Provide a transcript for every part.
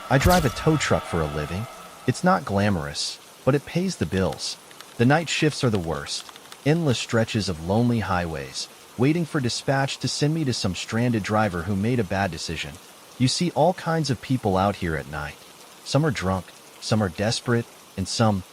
I drive a tow truck for a living. It's not glamorous, but it pays the bills. The night shifts are the worst. Endless stretches of lonely highways, waiting for dispatch to send me to some stranded driver who made a bad decision. You see all kinds of people out here at night. Some are drunk, some are desperate, and some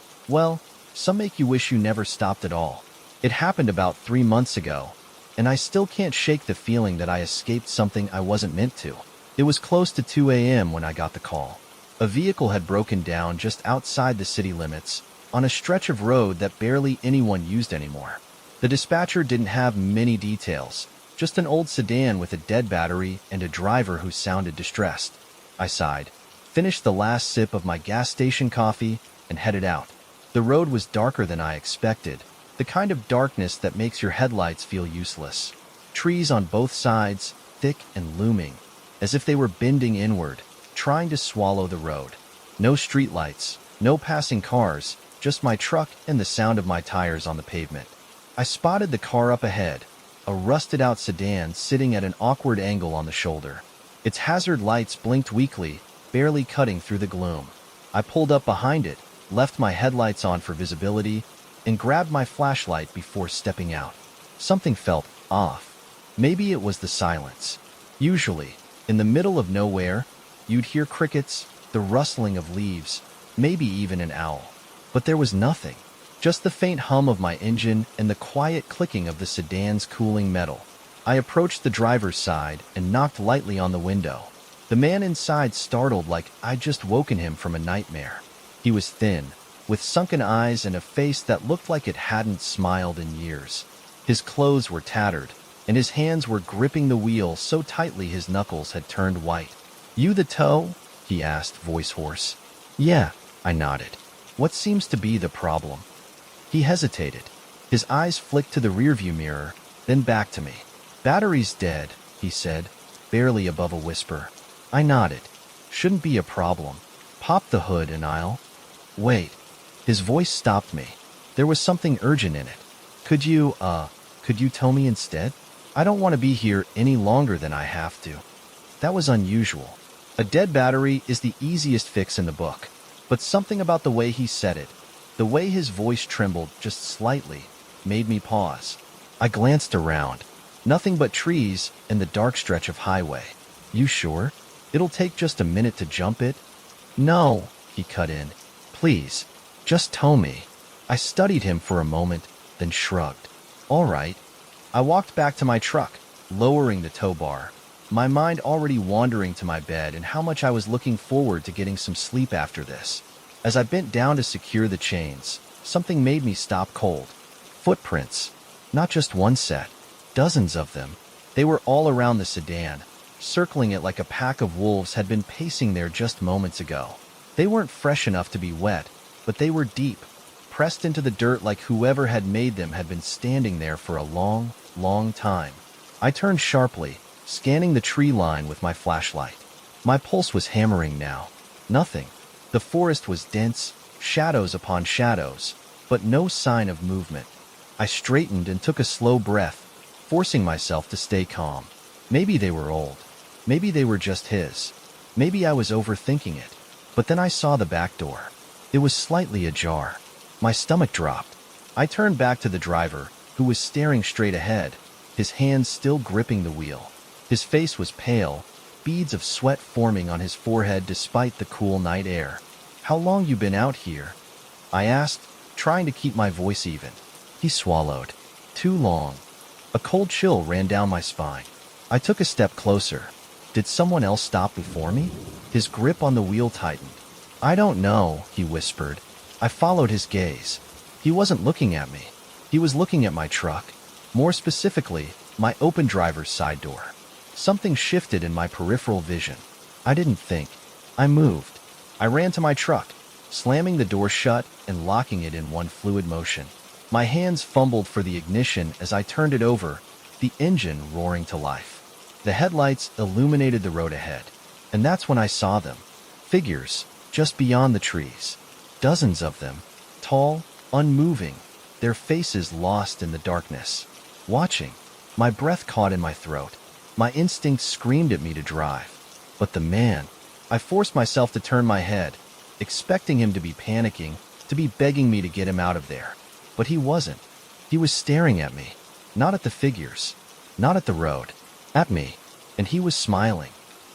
make you wish you never stopped at all. It happened about 3 months ago, and I still can't shake the feeling that I escaped something I wasn't meant to. It was close to 2 a.m. when I got the call. A vehicle had broken down just outside the city limits, on a stretch of road that barely anyone used anymore. The dispatcher didn't have many details, just an old sedan with a dead battery and a driver who sounded distressed. I sighed, finished the last sip of my gas station coffee, and headed out. The road was darker than I expected, the kind of darkness that makes your headlights feel useless. Trees on both sides, thick and looming, as if they were bending inward, trying to swallow the road. No streetlights, no passing cars, just my truck and the sound of my tires on the pavement. I spotted the car up ahead, a rusted-out sedan sitting at an awkward angle on the shoulder. Its hazard lights blinked weakly, barely cutting through the gloom. I pulled up behind it, left my headlights on for visibility, and grabbed my flashlight before stepping out. Something felt off. Maybe it was the silence. Usually, in the middle of nowhere, you'd hear crickets, the rustling of leaves, maybe even an owl. But there was nothing. Just the faint hum of my engine and the quiet clicking of the sedan's cooling metal. I approached the driver's side and knocked lightly on the window. The man inside startled like I'd just woken him from a nightmare. He was thin, with sunken eyes and a face that looked like it hadn't smiled in years. His clothes were tattered, and his hands were gripping the wheel so tightly his knuckles had turned white. "You the tow?" he asked, voice hoarse. "Yeah," I nodded. "What seems to be the problem?" He hesitated. His eyes flicked to the rearview mirror, then back to me. "Battery's dead," he said, barely above a whisper. I nodded. "Shouldn't be a problem. Pop the hood and I'll—" "Wait." His voice stopped me. There was something urgent in it. Could you tow me instead? I don't want to be here any longer than I have to." That was unusual. A dead battery is the easiest fix in the book. But something about the way he said it, the way his voice trembled just slightly, made me pause. I glanced around. Nothing but trees and the dark stretch of highway. "You sure? It'll take just a minute to jump it?" "No," he cut in. "Please, just tow me." I studied him for a moment, then shrugged. "All right." I walked back to my truck, lowering the tow bar, my mind already wandering to my bed and how much I was looking forward to getting some sleep after this. As I bent down to secure the chains, something made me stop cold. Footprints. Not just one set. Dozens of them. They were all around the sedan, circling it like a pack of wolves had been pacing there just moments ago. They weren't fresh enough to be wet, but they were deep, pressed into the dirt like whoever had made them had been standing there for a long, long time. I turned sharply, scanning the tree line with my flashlight. My pulse was hammering now. Nothing. The forest was dense, shadows upon shadows, but no sign of movement. I straightened and took a slow breath, forcing myself to stay calm. Maybe they were old. Maybe they were just his. Maybe I was overthinking it. But then I saw the back door. It was slightly ajar. My stomach dropped. I turned back to the driver, who was staring straight ahead, his hands still gripping the wheel. His face was pale, beads of sweat forming on his forehead despite the cool night air. "How long you been out here?" I asked, trying to keep my voice even. He swallowed. "Too long." A cold chill ran down my spine. I took a step closer. Did someone else stop before me? His grip on the wheel tightened. "I don't know," he whispered. I followed his gaze. He wasn't looking at me. He was looking at my truck. More specifically, my open driver's side door. Something shifted in my peripheral vision. I didn't think. I moved. I ran to my truck, slamming the door shut and locking it in one fluid motion. My hands fumbled for the ignition as I turned it over, the engine roaring to life. The headlights illuminated the road ahead, and that's when I saw them. Figures, just beyond the trees. Dozens of them, tall, unmoving, their faces lost in the darkness. Watching, my breath caught in my throat. My instinct screamed at me to drive. But the man, I forced myself to turn my head, expecting him to be panicking, to be begging me to get him out of there. But he wasn't. He was staring at me, not at the figures, not at the road, at me, and he was smiling.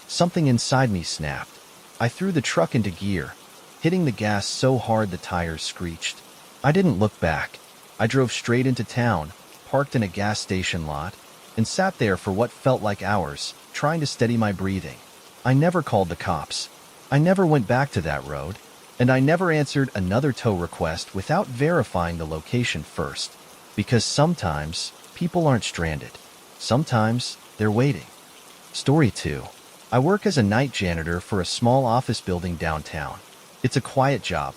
Something inside me snapped. I threw the truck into gear, hitting the gas so hard the tires screeched. I didn't look back. I drove straight into town, parked in a gas station lot, and sat there for what felt like hours, trying to steady my breathing. I never called the cops. I never went back to that road, and I never answered another tow request without verifying the location first. Because sometimes people aren't stranded. Sometimes they're waiting. Story 2. I work as a night janitor for a small office building downtown. It's a quiet job.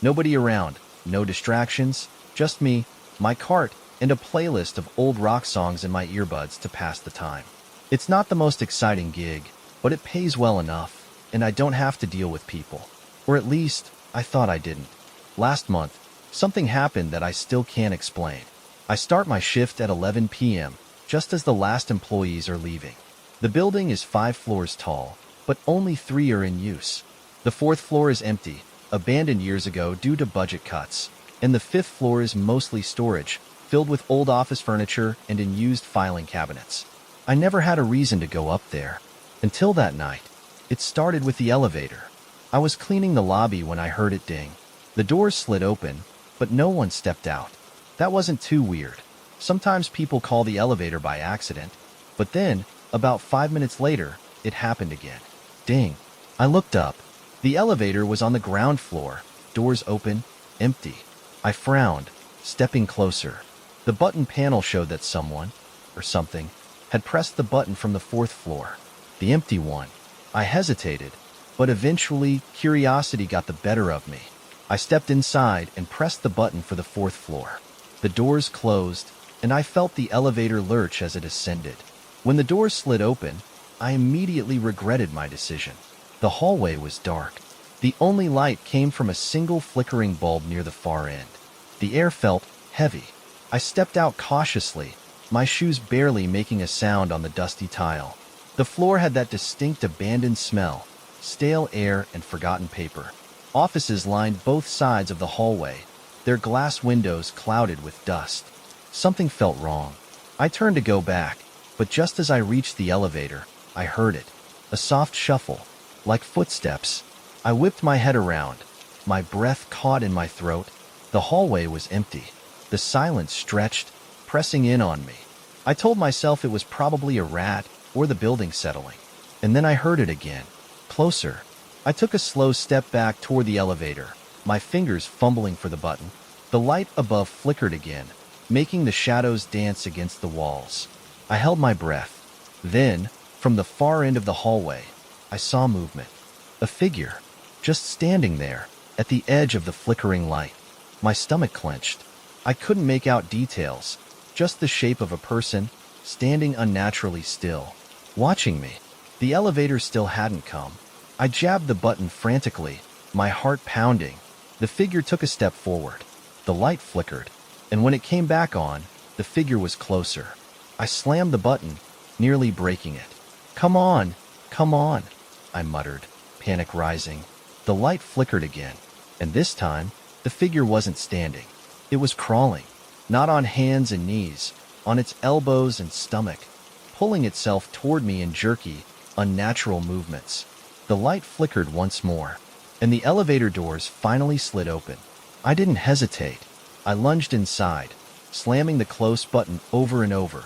Nobody around, no distractions, just me, my cart, and a playlist of old rock songs in my earbuds to pass the time. It's not the most exciting gig, but it pays well enough, and I don't have to deal with people. Or at least, I thought I didn't. Last month, something happened that I still can't explain. I start my shift at 11 p.m., just as the last employees are leaving. The building is 5 floors tall, but only 3 are in use. The 4th floor is empty, abandoned years ago due to budget cuts, and the 5th floor is mostly storage, filled with old office furniture and unused filing cabinets. I never had a reason to go up there. Until that night. It started with the elevator. I was cleaning the lobby when I heard it ding. The doors slid open, but no one stepped out. That wasn't too weird. Sometimes people call the elevator by accident. But then, about 5 minutes later, it happened again. Ding. I looked up. The elevator was on the ground floor, doors open, empty. I frowned, stepping closer. The button panel showed that someone, or something, had pressed the button from the 4th floor. The empty one. I hesitated, but eventually curiosity got the better of me. I stepped inside and pressed the button for the 4th floor. The doors closed, and I felt the elevator lurch as it ascended. When the doors slid open, I immediately regretted my decision. The hallway was dark. The only light came from a single flickering bulb near the far end. The air felt heavy. I stepped out cautiously, my shoes barely making a sound on the dusty tile. The floor had that distinct abandoned smell, stale air and forgotten paper. Offices lined both sides of the hallway, their glass windows clouded with dust. Something felt wrong. I turned to go back, but just as I reached the elevator, I heard it. A soft shuffle, like footsteps. I whipped my head around, my breath caught in my throat. The hallway was empty. The silence stretched, pressing in on me. I told myself it was probably a rat or the building settling. And then I heard it again, closer. I took a slow step back toward the elevator, my fingers fumbling for the button. The light above flickered again, making the shadows dance against the walls. I held my breath. Then, from the far end of the hallway, I saw movement. A figure, just standing there, at the edge of the flickering light. My stomach clenched. I couldn't make out details, just the shape of a person, standing unnaturally still, watching me. The elevator still hadn't come. I jabbed the button frantically, my heart pounding. The figure took a step forward. The light flickered, and when it came back on, the figure was closer. I slammed the button, nearly breaking it. Come on, I muttered, panic rising. The light flickered again, and this time, the figure wasn't standing. It was crawling, not on hands and knees, on its elbows and stomach, pulling itself toward me in jerky, unnatural movements. The light flickered once more, and the elevator doors finally slid open. I didn't hesitate. I lunged inside, slamming the close button over and over.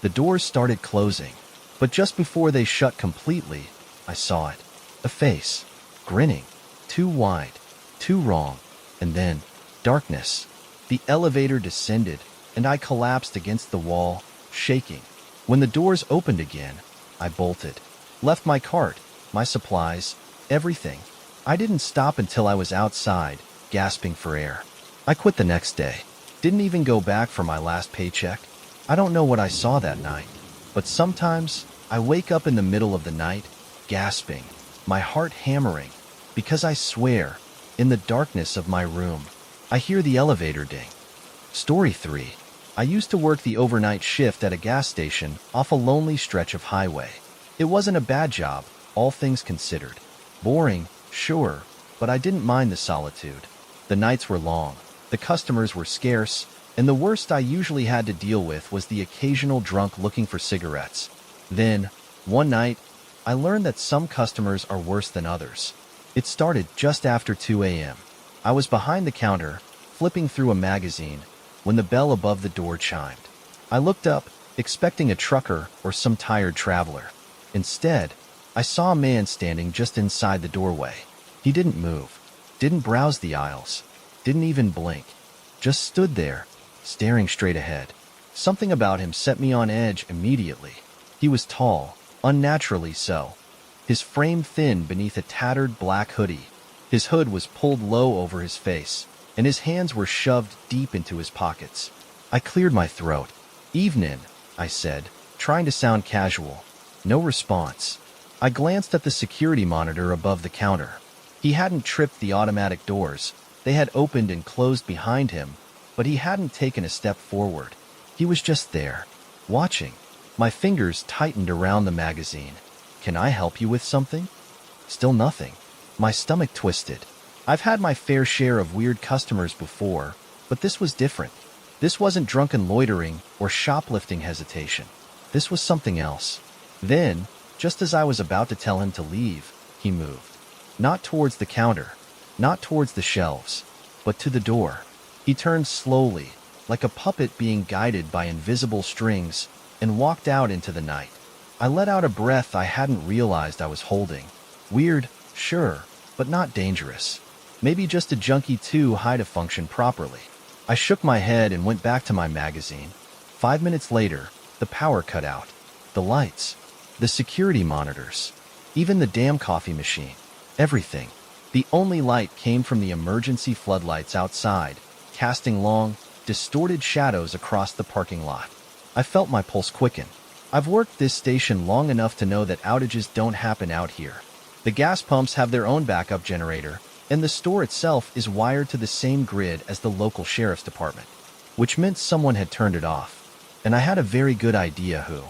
The doors started closing, but just before they shut completely, I saw it. A face, grinning, too wide, too wrong, and then darkness. The elevator descended, and I collapsed against the wall, shaking. When the doors opened again, I bolted. Left my cart, my supplies, everything. I didn't stop until I was outside, gasping for air. I quit the next day. Didn't even go back for my last paycheck. I don't know what I saw that night, but sometimes I wake up in the middle of the night, gasping, my heart hammering, because I swear, in the darkness of my room, I hear the elevator ding. Story 3. I used to work the overnight shift at a gas station off a lonely stretch of highway. It wasn't a bad job, all things considered. Boring, sure, but I didn't mind the solitude. The nights were long, the customers were scarce, and the worst I usually had to deal with was the occasional drunk looking for cigarettes. Then, one night, I learned that some customers are worse than others. It started just after 2 a.m. I was behind the counter, flipping through a magazine, when the bell above the door chimed. I looked up, expecting a trucker or some tired traveler. Instead, I saw a man standing just inside the doorway. He didn't move, didn't browse the aisles, didn't even blink. Just stood there, staring straight ahead. Something about him set me on edge immediately. He was tall, unnaturally so. His frame thin beneath a tattered black hoodie. His hood was pulled low over his face, and his hands were shoved deep into his pockets. I cleared my throat. "Evenin'," I said, trying to sound casual. No response. I glanced at the security monitor above the counter. He hadn't tripped the automatic doors. They had opened and closed behind him, but he hadn't taken a step forward. He was just there, watching. My fingers tightened around the magazine. "Can I help you with something?" Still nothing. My stomach twisted. I've had my fair share of weird customers before, but this was different. This wasn't drunken loitering or shoplifting hesitation. This was something else. Then, just as I was about to tell him to leave, he moved. Not towards the counter, not towards the shelves, but to the door. He turned slowly, like a puppet being guided by invisible strings, and walked out into the night. I let out a breath I hadn't realized I was holding. Weird, sure, but not dangerous. Maybe just a junkie too high to function properly. I shook my head and went back to my magazine. 5 minutes later, the power cut out. The lights, the security monitors, even the damn coffee machine. Everything. The only light came from the emergency floodlights outside, casting long, distorted shadows across the parking lot. I felt my pulse quicken. I've worked this station long enough to know that outages don't happen out here. The gas pumps have their own backup generator, and the store itself is wired to the same grid as the local sheriff's department, which meant someone had turned it off. And I had a very good idea who.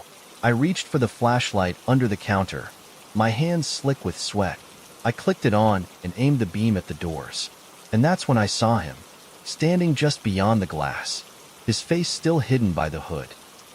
I reached for the flashlight under the counter, my hands slick with sweat. I clicked it on and aimed the beam at the doors. And that's when I saw him, standing just beyond the glass, his face still hidden by the hood.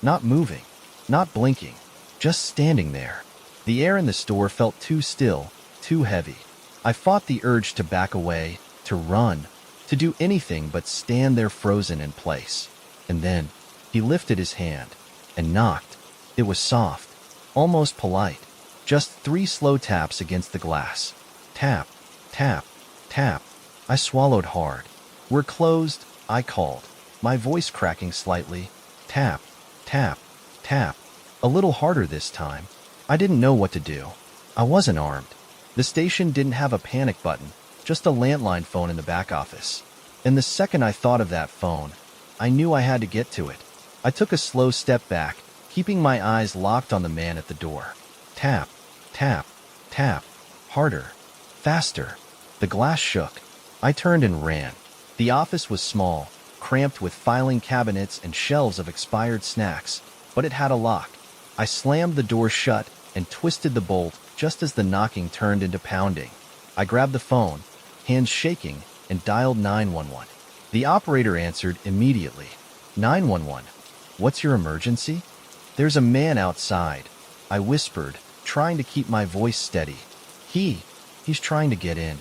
Not moving, not blinking, just standing there. The air in the store felt too still, too heavy. I fought the urge to back away, to run, to do anything but stand there frozen in place. And then, he lifted his hand and knocked. It was soft, almost polite. Just 3 slow taps against the glass. Tap, tap, tap. I swallowed hard. "We're closed," I called, my voice cracking slightly. Tap, tap, tap. A little harder this time. I didn't know what to do. I wasn't armed. The station didn't have a panic button, just a landline phone in the back office. And the second I thought of that phone, I knew I had to get to it. I took a slow step back, keeping my eyes locked on the man at the door. Tap, tap, tap. Harder, faster. The glass shook. I turned and ran. The office was small, cramped with filing cabinets and shelves of expired snacks, but it had a lock. I slammed the door shut and twisted the bolt just as the knocking turned into pounding. I grabbed the phone, hands shaking, and dialed 911. The operator answered immediately. 911. "What's your emergency?" "There's a man outside," I whispered, trying to keep my voice steady. He's trying to get in.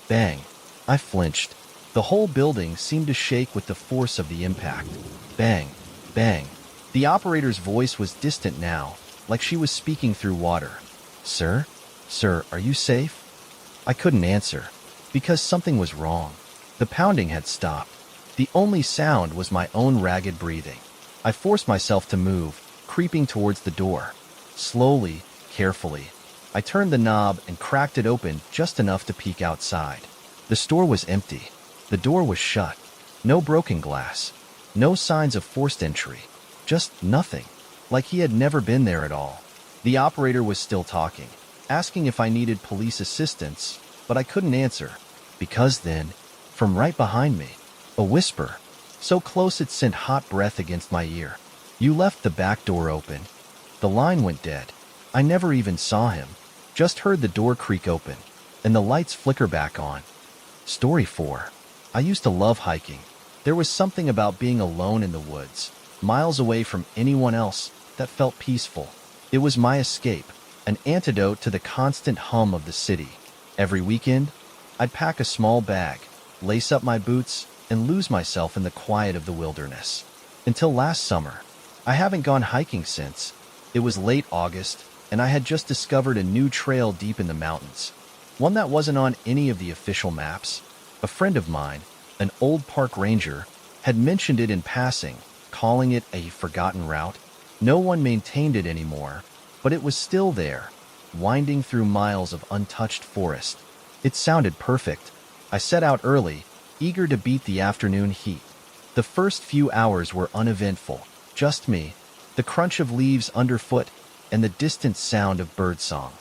Bang. I flinched. The whole building seemed to shake with the force of the impact. Bang, bang. The operator's voice was distant now, like she was speaking through water. Sir, are you safe?" I couldn't answer, because something was wrong. The pounding had stopped. The only sound was my own ragged breathing. I forced myself to move, creeping towards the door. Slowly, carefully, I turned the knob and cracked it open just enough to peek outside. The store was empty. The door was shut. No broken glass. No signs of forced entry. Just nothing. Like he had never been there at all. The operator was still talking, asking if I needed police assistance, but I couldn't answer. Because then, from right behind me, a whisper, so close it sent hot breath against my ear. "You left the back door open." The line went dead. I never even saw him. Just heard the door creak open, and the lights flicker back on. Story 4. I used to love hiking. There was something about being alone in the woods, miles away from anyone else, that felt peaceful. It was my escape, an antidote to the constant hum of the city. Every weekend, I'd pack a small bag, lace up my boots, and lose myself in the quiet of the wilderness. Until last summer. I haven't gone hiking since. It was late August, and I had just discovered a new trail deep in the mountains. One that wasn't on any of the official maps. A friend of mine, an old park ranger, had mentioned it in passing, calling it a forgotten route. No one maintained it anymore, but it was still there, winding through miles of untouched forest. It sounded perfect. I set out early, eager to beat the afternoon heat. The first few hours were uneventful, just me, the crunch of leaves underfoot, and the distant sound of birdsong.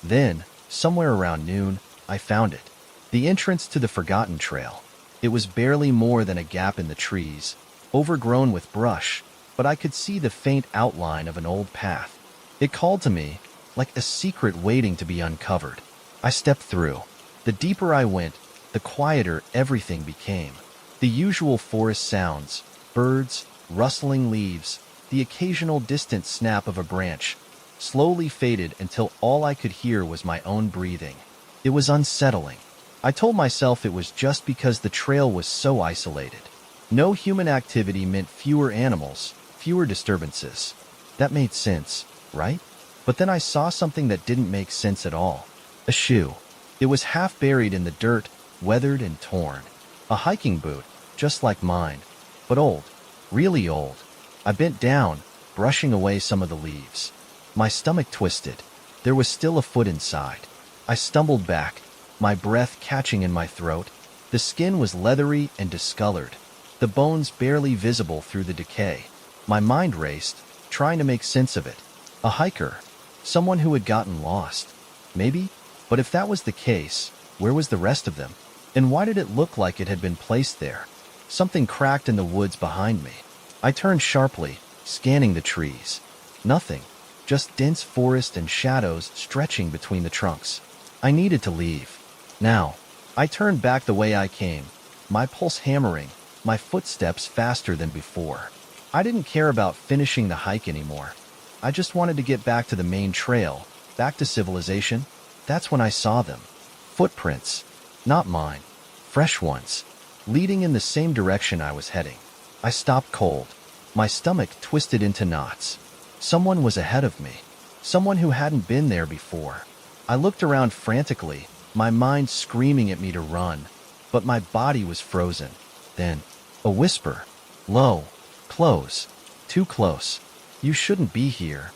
Then, somewhere around noon, I found it. The entrance to the Forgotten Trail. It was barely more than a gap in the trees, overgrown with brush, but I could see the faint outline of an old path. It called to me, like a secret waiting to be uncovered. I stepped through. The deeper I went, the quieter everything became. The usual forest sounds, birds, rustling leaves, the occasional distant snap of a branch, slowly faded until all I could hear was my own breathing. It was unsettling. I told myself it was just because the trail was so isolated. No human activity meant fewer animals, fewer disturbances. That made sense, right? But then I saw something that didn't make sense at all. A shoe. It was half buried in the dirt, weathered and torn. A hiking boot, just like mine, but old, really old. I bent down, brushing away some of the leaves. My stomach twisted. There was still a foot inside. I stumbled back, my breath catching in my throat. The skin was leathery and discolored, the bones barely visible through the decay. My mind raced, trying to make sense of it. A hiker, someone who had gotten lost. Maybe? But if that was the case, where was the rest of them? And why did it look like it had been placed there? Something cracked in the woods behind me. I turned sharply, scanning the trees. Nothing, just dense forest and shadows stretching between the trunks. I needed to leave. Now, I turned back the way I came, my pulse hammering, my footsteps faster than before. I didn't care about finishing the hike anymore. I just wanted to get back to the main trail, back to civilization. That's when I saw them. Footprints, not mine, fresh ones, leading in the same direction I was heading. I stopped cold. My stomach twisted into knots. Someone was ahead of me, someone who hadn't been there before. I looked around frantically, my mind screaming at me to run, but my body was frozen. Then, a whisper. Low. Close. Too close. You shouldn't be here.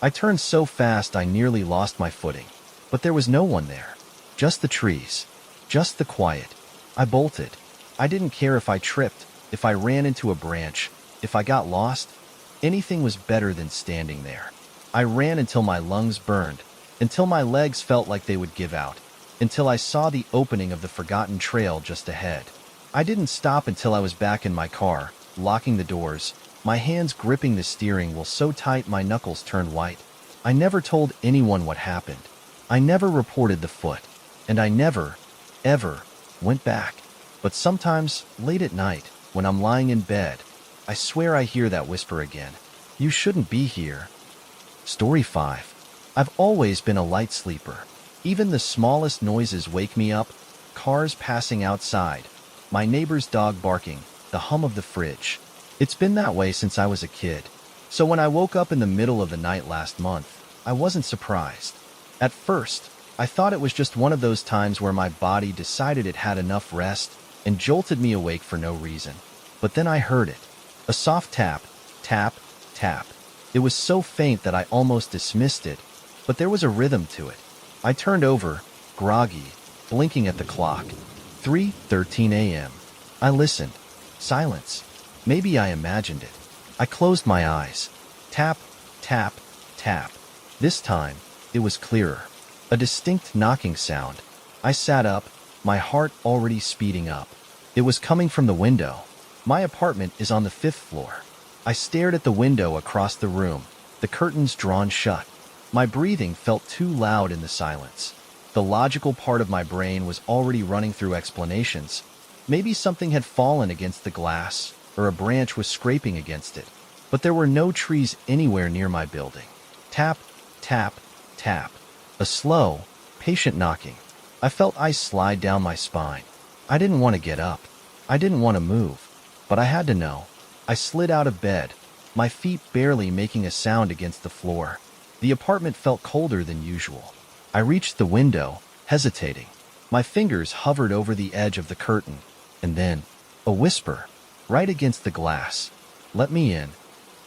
I turned so fast I nearly lost my footing. But there was no one there. Just the trees. Just the quiet. I bolted. I didn't care if I tripped, if I ran into a branch, if I got lost. Anything was better than standing there. I ran until my lungs burned, until my legs felt like they would give out, until I saw the opening of the forgotten trail just ahead. I didn't stop until I was back in my car, locking the doors, my hands gripping the steering wheel so tight my knuckles turned white. I never told anyone what happened. I never reported the foot, and I never, ever, went back. But sometimes, late at night, when I'm lying in bed, I swear I hear that whisper again. You shouldn't be here. Story 5. I've always been a light sleeper. Even the smallest noises wake me up. Cars passing outside, my neighbor's dog barking, the hum of the fridge. It's been that way since I was a kid. So when I woke up in the middle of the night last month, I wasn't surprised. At first, I thought it was just one of those times where my body decided it had enough rest and jolted me awake for no reason. But then I heard it. A soft tap, tap, tap. It was so faint that I almost dismissed it, but there was a rhythm to it. I turned over, groggy, blinking at the clock. 3:13 a.m. I listened. Silence. Maybe I imagined it. I closed my eyes. Tap, tap, tap. This time, it was clearer. A distinct knocking sound. I sat up, my heart already speeding up. It was coming from the window. My apartment is on the 5th floor. I stared at the window across the room, the curtains drawn shut. My breathing felt too loud in the silence. The logical part of my brain was already running through explanations. Maybe something had fallen against the glass, or a branch was scraping against it. But there were no trees anywhere near my building. Tap, tap, tap. A slow, patient knocking. I felt ice slide down my spine. I didn't want to get up. I didn't want to move. But I had to know. I slid out of bed, my feet barely making a sound against the floor. The apartment felt colder than usual. I reached the window, hesitating. My fingers hovered over the edge of the curtain, and then, a whisper, right against the glass. "Let me in."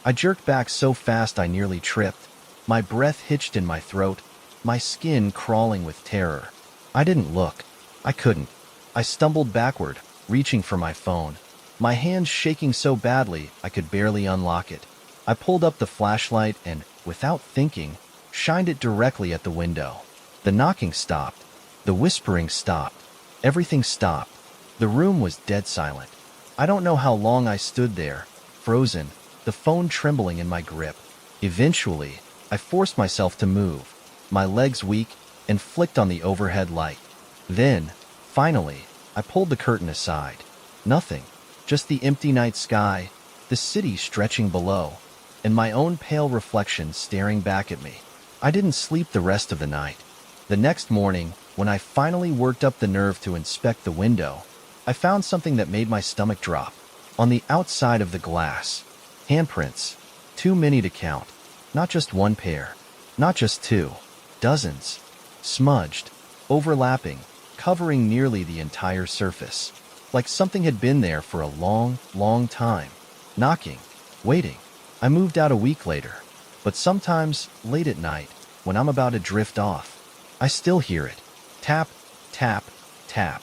I jerked back so fast I nearly tripped. My breath hitched in my throat, my skin crawling with terror. I didn't look. I couldn't. I stumbled backward, reaching for my phone, my hands shaking so badly I could barely unlock it. I pulled up the flashlight and, without thinking, shined it directly at the window. The knocking stopped. The whispering stopped. Everything stopped. The room was dead silent. I don't know how long I stood there, frozen, the phone trembling in my grip. Eventually, I forced myself to move, my legs weak, and flicked on the overhead light. Then, finally, I pulled the curtain aside. Nothing, just the empty night sky, the city stretching below, and my own pale reflection staring back at me. I didn't sleep the rest of the night. The next morning, when I finally worked up the nerve to inspect the window, I found something that made my stomach drop. On the outside of the glass, handprints, too many to count. Not just one pair, not just two, dozens, smudged, overlapping, covering nearly the entire surface. Like something had been there for a long, long time. Knocking, waiting. I moved out a week later, but sometimes, late at night, when I'm about to drift off, I still hear it. Tap, tap, tap.